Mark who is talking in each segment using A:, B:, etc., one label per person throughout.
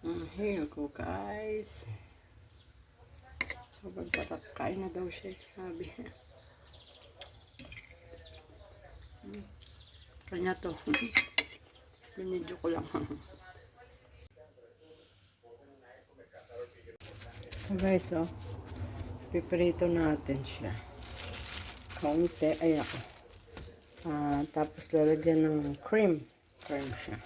A: Here you go, guys. Sobrang sarap. Kain na daw siya. Sabi. Kanya to. Binidyo ko lang. Guys, oh. Piprito natin siya. Kaunti. Ay, ako. Tapos lalagyan ng cream. Cream siya.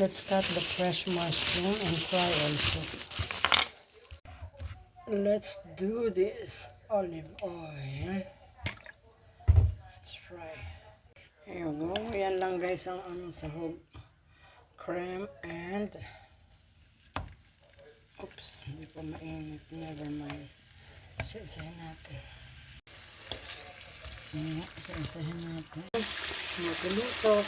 A: Let's cut the fresh mushroom and fry also. Let's do this. Olive oil. Let's fry. Here we go. Yan lang guys ang sahog. Cream and oops, hindi pa mainit. Never mind. Isa-isahin natin. Isa-isahin natin. Magluto.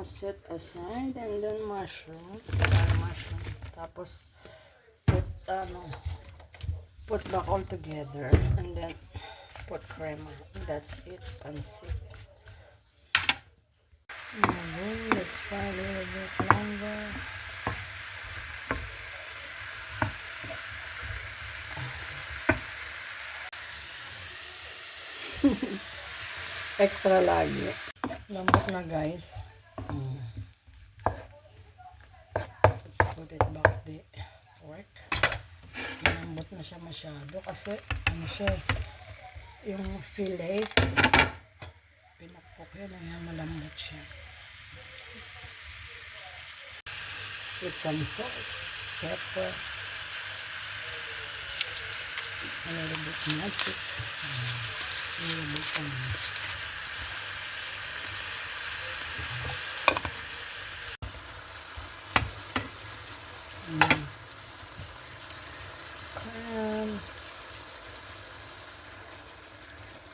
A: Set aside and then mushroom. Tapos put back all together and then put crema. That's it. Pansit. Let's try a little bit longer. Extra lagi. Lambot na guys. Let's put it back the fork. Lambot na siya masyado kasi siya yung fillet pinakpok yun kaya malambot siya. Put some salt, pepper, a little bit magic, a little bit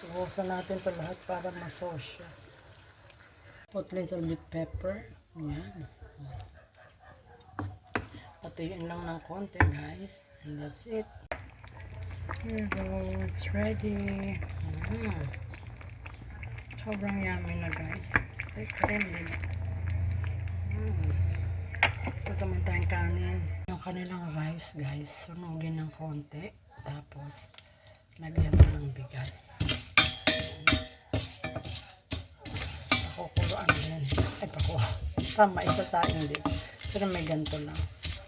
A: Ibuhusan natin ito lahat para ma-sauce siya. Put little bit pepper. Ayan. Patuyuin lang ng konti guys. And that's it. Here we go. It's ready. Sobrang yummy na guys. Kasi creamy. Ito naman tayong kanin. Yung kanilang rice guys. Sunugin ng konti. Tapos lagyan mo ng bigas. Pakukuloan din. Ay, pakuha. Tama, isa sa akin din. Pero may ganito lang.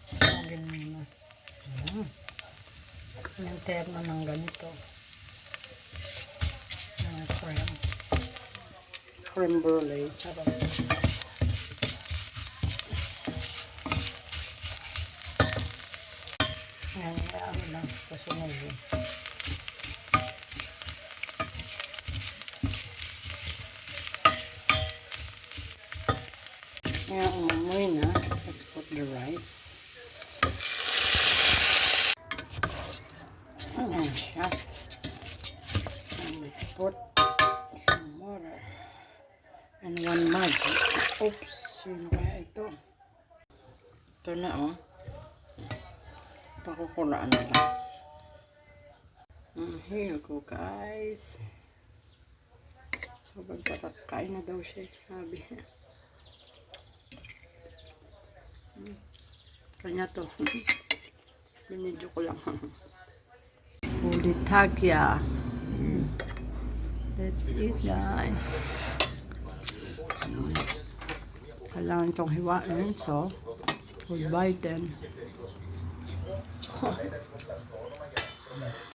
A: Sunugin mo na. Yung terno ng ganito. Cream. Cream brulee. Charot. Yan, ano lang. Kasunugin. Ngayon, umumoy na. Let's put the rice. Ayan siya. And let's put some water. And one mug. Oops. Sino kaya ito? Ito na oh. Pakukulaan na lang. Here you go guys. Sobrang sarap. Kain na daw siya. Sabi. Kanya to. Binidyo ko lang. Bulitagya. Let's eat guys. Kailangan itong hiwain. So, we'll bite them.